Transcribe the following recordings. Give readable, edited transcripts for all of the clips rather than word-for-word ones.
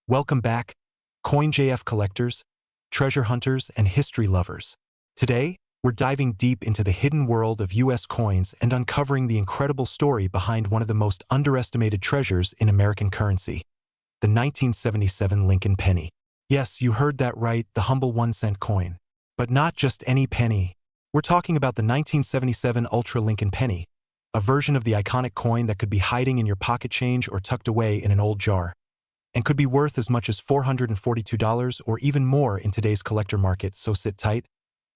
Welcome back, CoinJF collectors, treasure hunters, and history lovers. Today, we're diving deep into the hidden world of US coins and uncovering the incredible story behind one of the most underestimated treasures in American currency, the 1977 Lincoln penny. Yes, you heard that right, the humble 1-cent coin. But not just any penny. We're talking about the 1977 Ultra Lincoln penny, a version of the iconic coin that could be hiding in your pocket change or tucked away in an old jar, and could be worth as much as $442 or even more in today's collector market. So sit tight,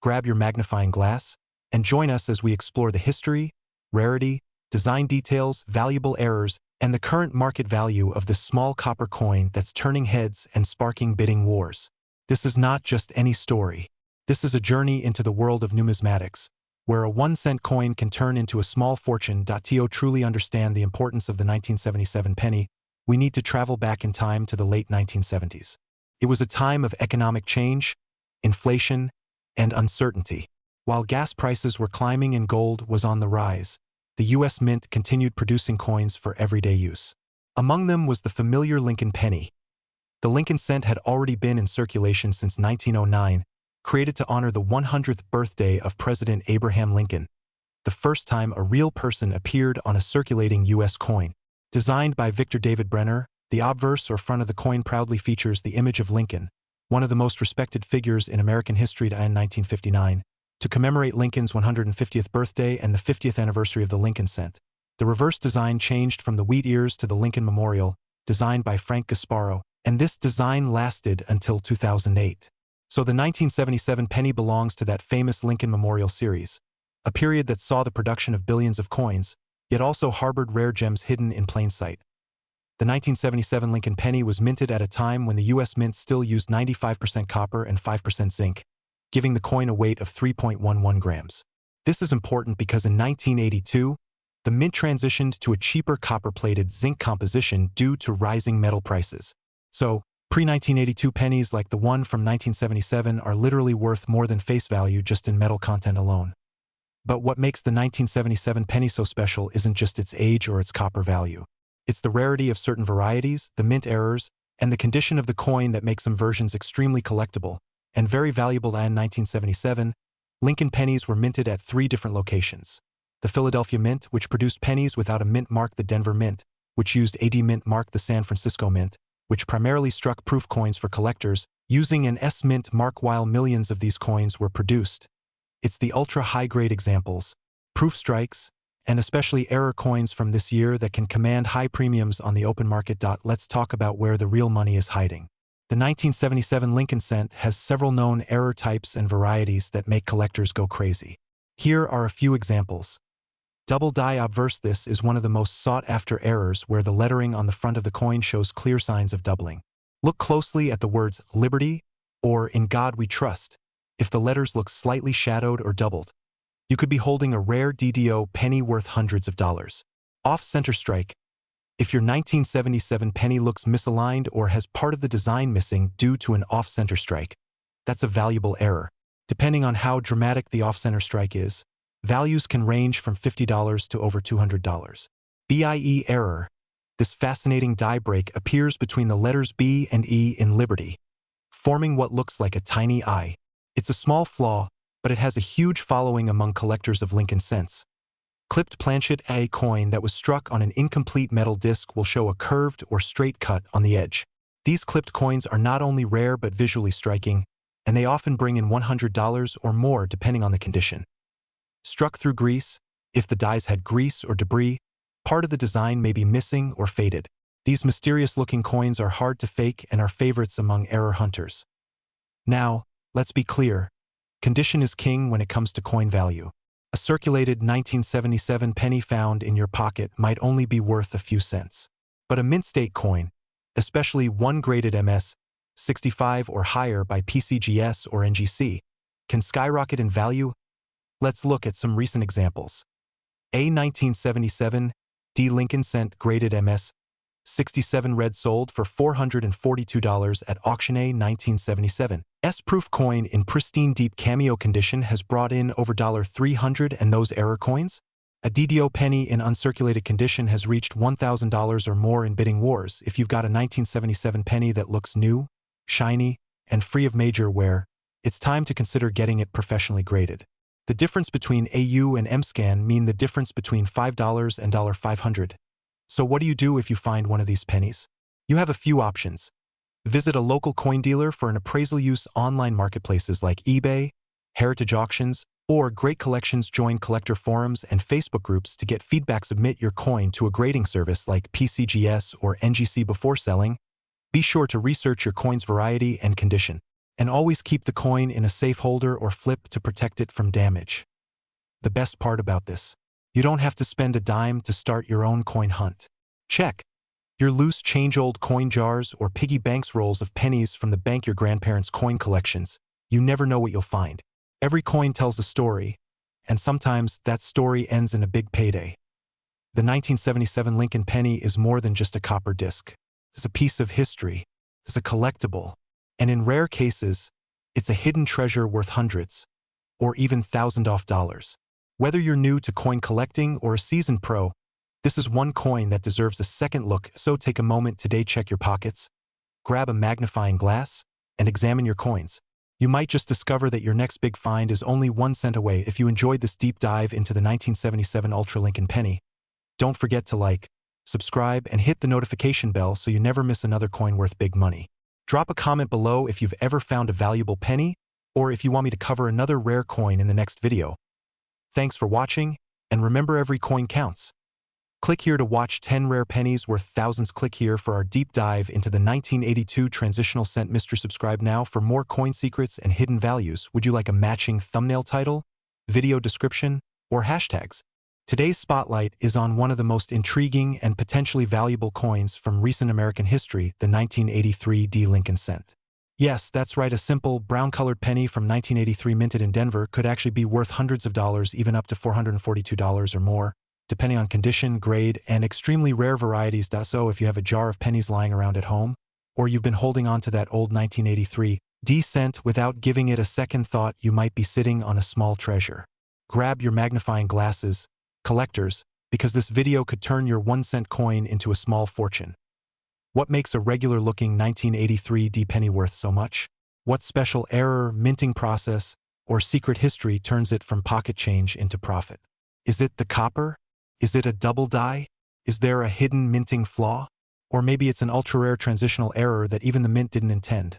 grab your magnifying glass, and join us as we explore the history, rarity, design details, valuable errors, and the current market value of this small copper coin that's turning heads and sparking bidding wars. This is not just any story. This is a journey into the world of numismatics, where a 1-cent coin can turn into a small fortune. To truly understand the importance of the 1977 penny, we need to travel back in time to the late 1970s. It was a time of economic change, inflation, and uncertainty. While gas prices were climbing and gold was on the rise, the U.S. Mint continued producing coins for everyday use. Among them was the familiar Lincoln penny. The Lincoln cent had already been in circulation since 1909, created to honor the 100th birthday of President Abraham Lincoln, the first time a real person appeared on a circulating U.S. coin. Designed by Victor David Brenner, the obverse or front of the coin proudly features the image of Lincoln, one of the most respected figures in American history, in 1959, to commemorate Lincoln's 150th birthday and the 50th anniversary of the Lincoln cent. The reverse design changed from the wheat ears to the Lincoln Memorial, designed by Frank Gasparo, and this design lasted until 2008. So the 1977 penny belongs to that famous Lincoln Memorial series, a period that saw the production of billions of coins, yet also harbored rare gems hidden in plain sight. The 1977 Lincoln penny was minted at a time when the U.S. Mint still used 95% copper and 5% zinc, giving the coin a weight of 3.11 grams. This is important because in 1982, the Mint transitioned to a cheaper copper-plated zinc composition due to rising metal prices. So, pre-1982 pennies like the one from 1977 are literally worth more than face value just in metal content alone. But what makes the 1977 penny so special isn't just its age or its copper value. It's the rarity of certain varieties, the mint errors, and the condition of the coin that makes some versions extremely collectible and very valuable. In 1977, Lincoln pennies were minted at 3 different locations. The Philadelphia Mint, which produced pennies without a mint mark; the Denver Mint, which used a D mint mark; the San Francisco Mint, which primarily struck proof coins for collectors, using an S mint mark while millions of these coins were produced. It's the ultra-high-grade examples, proof strikes, and especially error coins from this year that can command high premiums on the open market. Let's talk about where the real money is hiding. The 1977 Lincoln cent has several known error types and varieties that make collectors go crazy. Here are a few examples. Double die obverse. This is one of the most sought-after errors where the lettering on the front of the coin shows clear signs of doubling. Look closely at the words Liberty or In God We Trust. If the letters look slightly shadowed or doubled, you could be holding a rare DDO penny worth hundreds of dollars. Off-center strike. If your 1977 penny looks misaligned or has part of the design missing due to an off-center strike, that's a valuable error. Depending on how dramatic the off-center strike is, values can range from $50 to over $200. BIE error. This fascinating die break appears between the letters B and E in Liberty, forming what looks like a tiny I. It's a small flaw, but it has a huge following among collectors of Lincoln cents. Clipped planchet. A coin that was struck on an incomplete metal disc will show a curved or straight cut on the edge. These clipped coins are not only rare but visually striking, and they often bring in $100 or more depending on the condition. Struck through grease. If the dies had grease or debris, part of the design may be missing or faded. These mysterious-looking coins are hard to fake and are favorites among error hunters. Now, let's be clear, condition is king when it comes to coin value. A circulated 1977 penny found in your pocket might only be worth a few cents. But a mint state coin, especially one graded MS 65 or higher by PCGS or NGC, can skyrocket in value. Let's look at some recent examples. A 1977 D Lincoln cent graded MS 67 red sold for $442 at auction. A 1977 S-proof coin in pristine deep cameo condition has brought in over $300, and those error coins? A DDO penny in uncirculated condition has reached $1,000 or more in bidding wars. If you've got a 1977 penny that looks new, shiny, and free of major wear, it's time to consider getting it professionally graded. The difference between AU and MScan mean the difference between $5 and $500. So what do you do if you find one of these pennies? You have a few options. Visit a local coin dealer for an appraisal. Use online marketplaces like eBay, heritage auctions, or great collections. Join collector forums and Facebook groups to get feedback. Submit your coin to a grading service like PCGS or NGC before selling. Be sure to research your coin's variety and condition, and always keep the coin in a safe holder or flip to protect it from damage. The best part about this, you don't have to spend a dime to start your own coin hunt. Check your loose change, old coin jars, or piggy banks, rolls of pennies from the bank, your grandparents' coin collections. You never know what you'll find. Every coin tells a story, and sometimes that story ends in a big payday. The 1977 Lincoln penny is more than just a copper disc. It's a piece of history. It's a collectible. And in rare cases, it's a hidden treasure worth hundreds, or even thousands of dollars. Whether you're new to coin collecting or a seasoned pro, this is one coin that deserves a second look. So take a moment today, check your pockets, grab a magnifying glass, and examine your coins. You might just discover that your next big find is only 1 cent away. If you enjoyed this deep dive into the 1977 Ultra Lincoln penny, don't forget to like, subscribe, and hit the notification bell so you never miss another coin worth big money. Drop a comment below if you've ever found a valuable penny, or if you want me to cover another rare coin in the next video. Thanks for watching, and remember, every coin counts. Click here to watch 10 rare pennies worth thousands. Click here for our deep dive into the 1982 transitional cent mystery. Subscribe now for more coin secrets and hidden values. Would you like a matching thumbnail title, video description, or hashtags? Today's spotlight is on one of the most intriguing and potentially valuable coins from recent American history, the 1983 D Lincoln cent. Yes, that's right, a simple, brown-colored penny from 1983 minted in Denver could actually be worth hundreds of dollars, even up to $442 or more, depending on condition, grade, and extremely rare varieties. So if you have a jar of pennies lying around at home, or you've been holding on to that old 1983 D cent without giving it a second thought, you might be sitting on a small treasure. Grab your magnifying glasses, collectors, because this video could turn your 1 cent coin into a small fortune. What makes a regular-looking 1983 D penny worth so much? What special error, minting process, or secret history turns it from pocket change into profit? Is it the copper? Is it a double die? Is there a hidden minting flaw? Or maybe it's an ultra-rare transitional error that even the mint didn't intend.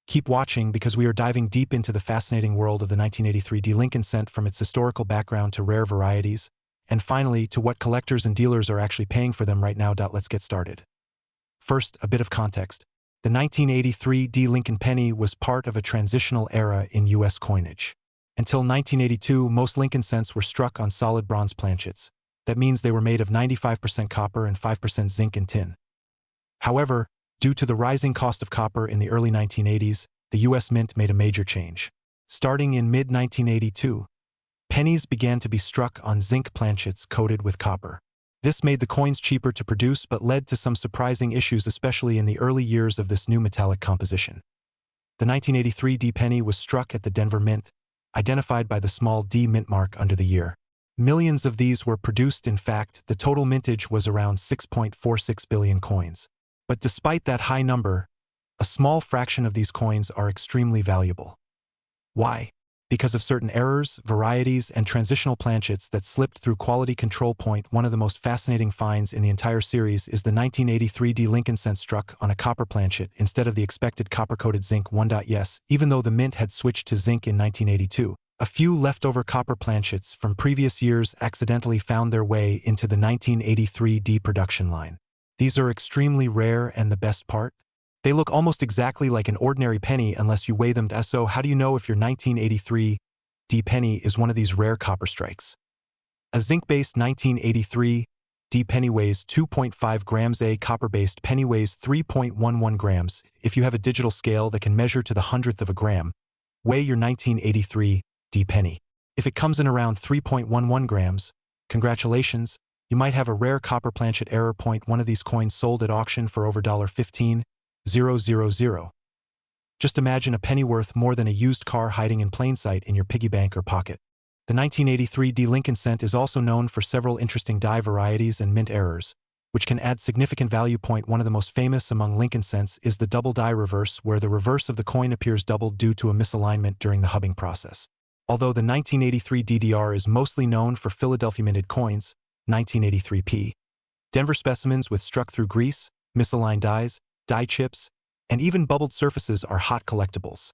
Keep watching, because we are diving deep into the fascinating world of the 1983 D Lincoln cent, from its historical background to rare varieties, and finally to what collectors and dealers are actually paying for them right now. Let's get started. First, a bit of context. The 1983 D Lincoln penny was part of a transitional era in U.S. coinage. Until 1982, most Lincoln cents were struck on solid bronze planchets. That means they were made of 95% copper and 5% zinc and tin. However, due to the rising cost of copper in the early 1980s, the U.S. Mint made a major change. Starting in mid-1982, pennies began to be struck on zinc planchets coated with copper. This made the coins cheaper to produce, but led to some surprising issues, especially in the early years of this new metallic composition. The 1983 D penny was struck at the Denver Mint, identified by the small D mint mark under the year. Millions of these were produced. In fact, the total mintage was around 6.46 billion coins. But despite that high number, a small fraction of these coins are extremely valuable. Why? Because of certain errors, varieties, and transitional planchets that slipped through quality control. Point one of the most fascinating finds in the entire series is the 1983 D Lincoln cent struck on a copper planchet instead of the expected copper-coated zinc one. Yes, even though the mint had switched to zinc in 1982, a few leftover copper planchets from previous years accidentally found their way into the 1983 D production line. These are extremely rare, and the best part? They look almost exactly like an ordinary penny unless you weigh them. So how do you know if your 1983 D penny is one of these rare copper strikes? A zinc-based 1983 D penny weighs 2.5 grams. A copper-based penny weighs 3.11 grams. If you have a digital scale that can measure to the hundredth of a gram, weigh your 1983 D penny. If it comes in around 3.11 grams, congratulations, you might have a rare copper planchet error. Point one of these coins sold at auction for over $15,000. Just imagine a penny worth more than a used car hiding in plain sight in your piggy bank or pocket. The 1983 D Lincoln cent is also known for several interesting die varieties and mint errors, which can add significant value. One of the most famous among Lincoln cents is the double die reverse, where the reverse of the coin appears doubled due to a misalignment during the hubbing process. Although the 1983 DDR is mostly known for Philadelphia minted coins, 1983p, Denver specimens with struck-through grease, misaligned dies, die chips, and even bubbled surfaces are hot collectibles.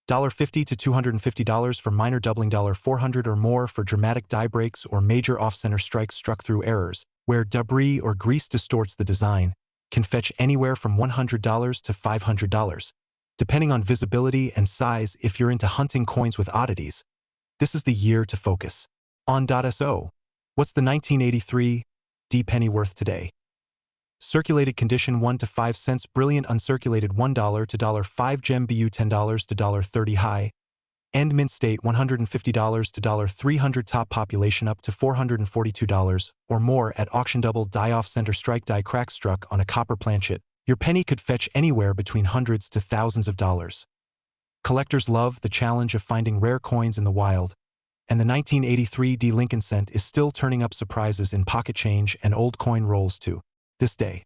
$50 to $250 for minor doubling, $400 or more for dramatic die breaks or major off-center strikes. Struck-through errors, where debris or grease distorts the design, can fetch anywhere from $100 to $500, depending on visibility and size. If you're into hunting coins with oddities, this is the year to focus. On.so. What's the 1983 D penny worth today? Circulated condition 1 to 5 cents, brilliant uncirculated $1 to $5, gem BU $10 to $30 high, end mint state $150 to $300, top population up to $442 or more at auction. Double die off center strike, die crack struck on a copper planchet. Your penny could fetch anywhere between hundreds to thousands of dollars. Collectors love the challenge of finding rare coins in the wild, and the 1983 D Lincoln cent is still turning up surprises in pocket change and old coin rolls to this day.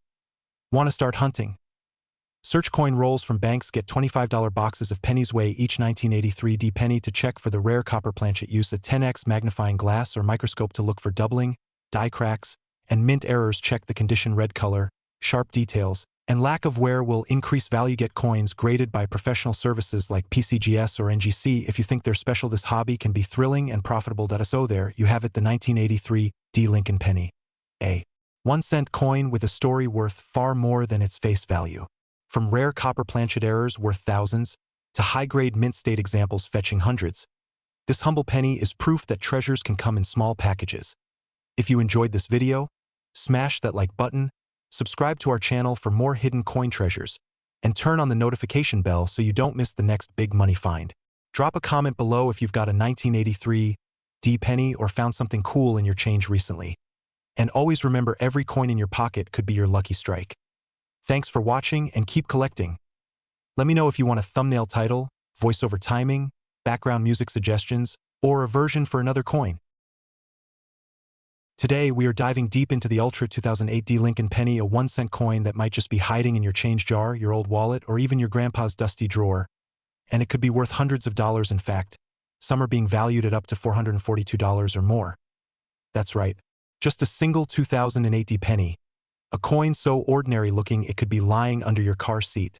Want to start hunting? Search coin rolls from banks. Get $25 boxes of pennies. Weigh each 1983 D penny to check for the rare copper planchet. Use a 10x magnifying glass or microscope to look for doubling, die cracks, and mint errors. Check the condition. Red color, sharp details, and lack of wear will increase value. Get coins graded by professional services like PCGS or NGC if you think they're special. This hobby can be thrilling and profitable. So there you have it, the 1983 D Lincoln penny. A 1-cent coin with a story worth far more than its face value. From rare copper planchet errors worth thousands to high-grade mint state examples fetching hundreds, this humble penny is proof that treasures can come in small packages. If you enjoyed this video, smash that like button, subscribe to our channel for more hidden coin treasures, and turn on the notification bell so you don't miss the next big money find. Drop a comment below if you've got a 1983 D penny or found something cool in your change recently. And always remember, every coin in your pocket could be your lucky strike. Thanks for watching and keep collecting. Let me know if you want a thumbnail title, voiceover timing, background music suggestions, or a version for another coin. Today we are diving deep into the Ultra 2008 D Lincoln penny, a 1-cent coin that might just be hiding in your change jar, your old wallet, or even your grandpa's dusty drawer. And it could be worth hundreds of dollars. In fact, some are being valued at up to $442 or more. That's right. Just a single 2008 D penny, a coin so ordinary looking it could be lying under your car seat,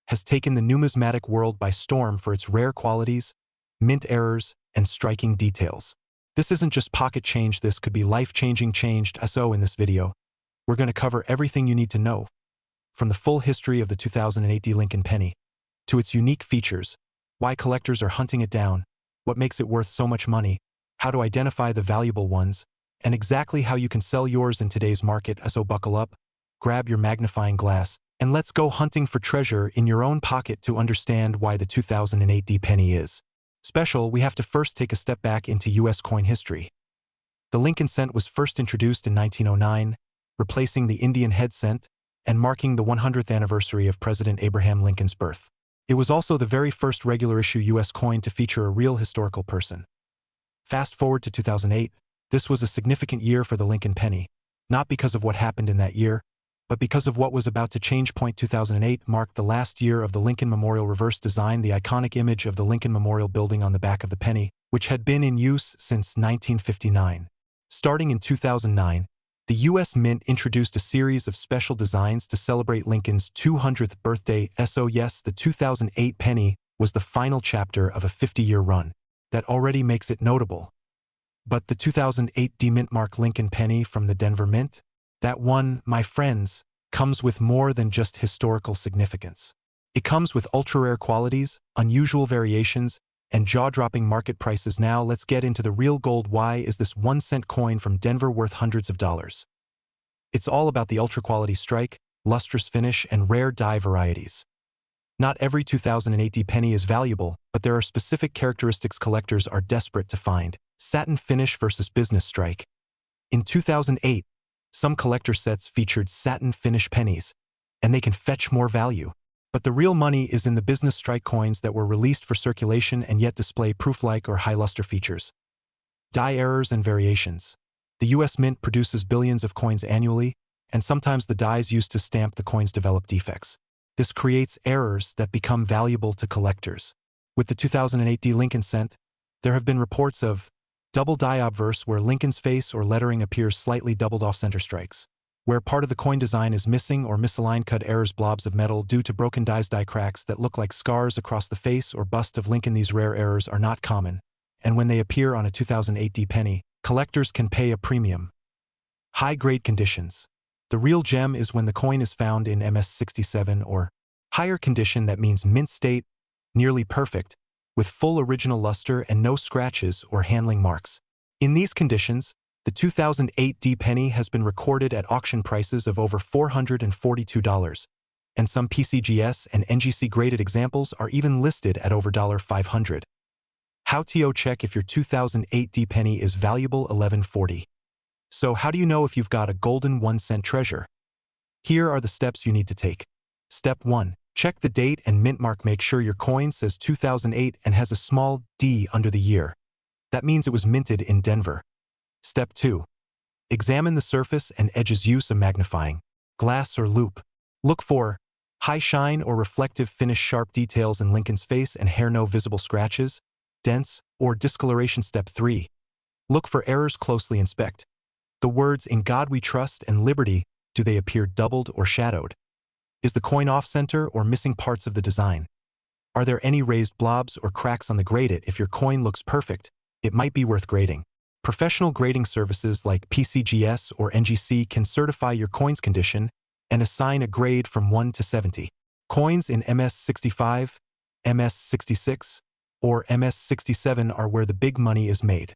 has taken the numismatic world by storm for its rare qualities, mint errors, and striking details. This isn't just pocket change, this could be life-changing change. So in this video, we're going to cover everything you need to know, from the full history of the 2008 D Lincoln penny, to its unique features, why collectors are hunting it down, what makes it worth so much money, how to identify the valuable ones, and exactly how you can sell yours in today's market. So buckle up, grab your magnifying glass, and let's go hunting for treasure in your own pocket. To understand why the 2008 D penny is special, we have to first take a step back into U.S. coin history. The Lincoln cent was first introduced in 1909, replacing the Indian head cent and marking the 100th anniversary of President Abraham Lincoln's birth. It was also the very first regular issue U.S. coin to feature a real historical person. Fast forward to 2008, this was a significant year for the Lincoln penny, not because of what happened in that year, but because of what was about to change. 2008 marked the last year of the Lincoln Memorial reverse design, the iconic image of the Lincoln Memorial building on the back of the penny, which had been in use since 1959. Starting in 2009, the U.S. Mint introduced a series of special designs to celebrate Lincoln's 200th birthday. So yes, the 2008 penny was the final chapter of a 50-year run that already makes it notable. But the 2008 D Mint mark Lincoln penny from the Denver Mint, that one, my friends, comes with more than just historical significance. It comes with ultra-rare qualities, unusual variations, and jaw-dropping market prices. Now let's get into the real gold. Why is this 1-cent coin from Denver worth hundreds of dollars? It's all about the ultra-quality strike, lustrous finish, and rare die varieties. Not every 2008 D penny is valuable, but there are specific characteristics collectors are desperate to find. Satin finish versus business strike. In 2008, some collector sets featured satin finish pennies, and they can fetch more value. But the real money is in the business strike coins that were released for circulation and yet display proof-like or high luster features. Die errors and variations. The US Mint produces billions of coins annually, and sometimes the dies used to stamp the coins develop defects. This creates errors that become valuable to collectors. With the 2008 D Lincoln cent, there have been reports of double die obverse where Lincoln's face or lettering appears slightly doubled off center strikes, where part of the coin design is missing or misaligned cut errors blobs of metal due to broken die cracks that look like scars across the face or bust of Lincoln. These rare errors are not common, and when they appear on a 2008 D penny, collectors can pay a premium. High-grade conditions. The real gem is when the coin is found in MS67 or higher condition. That means mint state, nearly perfect, with full original luster and no scratches or handling marks. In these conditions, the 2008 D penny has been recorded at auction prices of over $442, and some PCGS and NGC graded examples are even listed at over $500. How to check if your 2008 D penny is valuable? 1140. So how do you know if you've got a golden 1-cent treasure? Here are the steps you need to take. Step 1. Check the date and mint mark. Make sure your coin says 2008 and has a small D under the year. That means it was minted in Denver. Step 2. Examine the surface and edges. Use a magnifying glass or loupe. Look for high shine or reflective finish, sharp details in Lincoln's face and hair, no visible scratches, dents, or discoloration. Step 3. Look for errors. Closely inspect the words "In God We Trust" and "Liberty." Do they appear doubled or shadowed? Is the coin off-center or missing parts of the design? Are there any raised blobs or cracks on the grade? If your coin looks perfect, it might be worth grading. Professional grading services like PCGS or NGC can certify your coin's condition and assign a grade from 1 to 70. Coins in MS65, MS66, or MS67 are where the big money is made.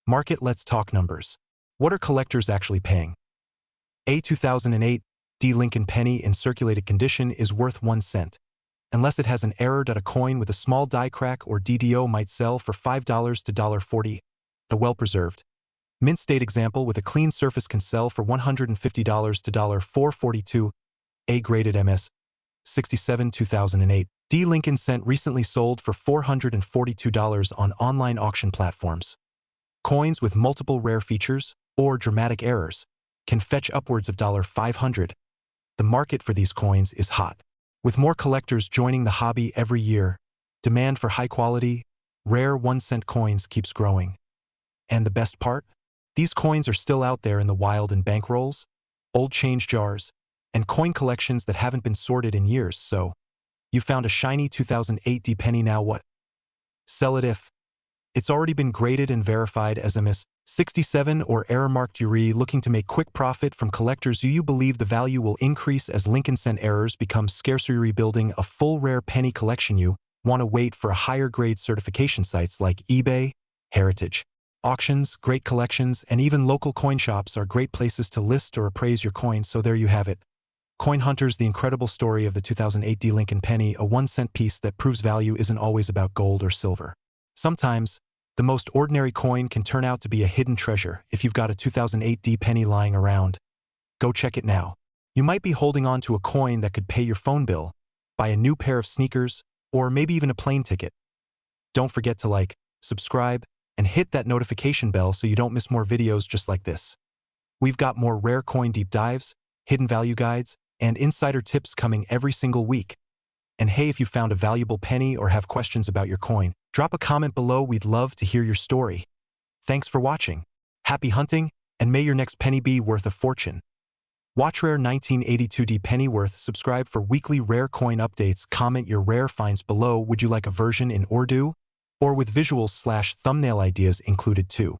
Market. Let's talk numbers. What are collectors actually paying? A 2008 D Lincoln penny in circulated condition is worth 1 cent, unless it has an error. A coin with a small die crack or DDO might sell for $5 to $40. A well-preserved, mint state example with a clean surface can sell for $150 to $442. A-graded MS 67 2008 D Lincoln cent recently sold for $442 on online auction platforms. Coins with multiple rare features or dramatic errors can fetch upwards of $500. The market for these coins is hot. With more collectors joining the hobby every year, demand for high-quality, rare 1-cent coins keeps growing. And the best part? These coins are still out there in the wild in bankrolls, old change jars, and coin collections that haven't been sorted in years. So, you found a shiny 2008 D penny. Now what? Sell it if it's already been graded and verified as MS67 or error-marked. You're looking to make quick profit from collectors. Do you believe the value will increase as Lincoln cent errors become scarcer? Rebuilding a full rare penny collection. You want to wait for a higher grade certification. Sites like eBay, Heritage auctions, great collections, and even local coin shops are great places to list or appraise your coin. So there you have it. Coin Hunters, the incredible story of the 2008 D Lincoln penny, a 1-cent piece that proves value isn't always about gold or silver. Sometimes, the most ordinary coin can turn out to be a hidden treasure. If you've got a 2008 D penny lying around, go check it now. You might be holding on to a coin that could pay your phone bill, buy a new pair of sneakers, or maybe even a plane ticket. Don't forget to like, subscribe, and hit that notification bell so you don't miss more videos just like this. We've got more rare coin deep dives, hidden value guides, and insider tips coming every single week. And hey, if you found a valuable penny or have questions about your coin, drop a comment below. We'd love to hear your story. Thanks for watching. Happy hunting, and may your next penny be worth a fortune. Watch Rare 1982 D Pennyworth. Subscribe for weekly rare coin updates. Comment your rare finds below. Would you like a version in Urdu or with visuals/thumbnail ideas included too?